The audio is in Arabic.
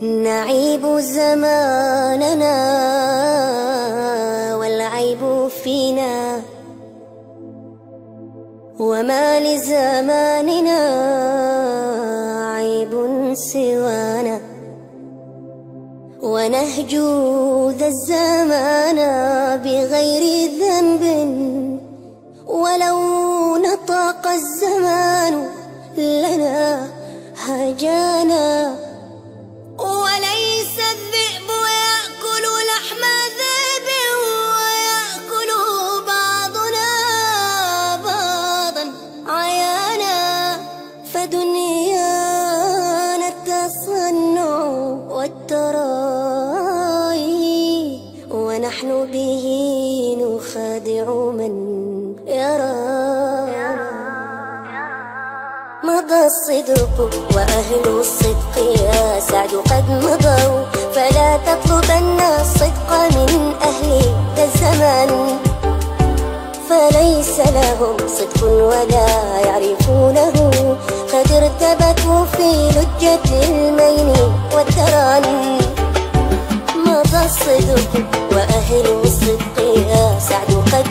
نعيب زماننا والعيب فينا، وما لزماننا عيب سوانا، ونهجو ذا الزمان بغير ذنب، ولو نطق الزمان لنا هجانا. وليس الذئب يأكل لحم ذئب، ويأكل بعضنا بعضا عيانا، فدنيانا التصنع والتراي، ونحن به نخادع من يرى. مضى الصدق وأهل الصدق يا سعد قد مضوا، فلا تطلبن الصدق من أهل ذا الزمان، فليس لهم صدق ولا يعرفونه، قد ارتبكوا في لجة المين والتران. مضى الصدق وأهل الصدق يا سعد قد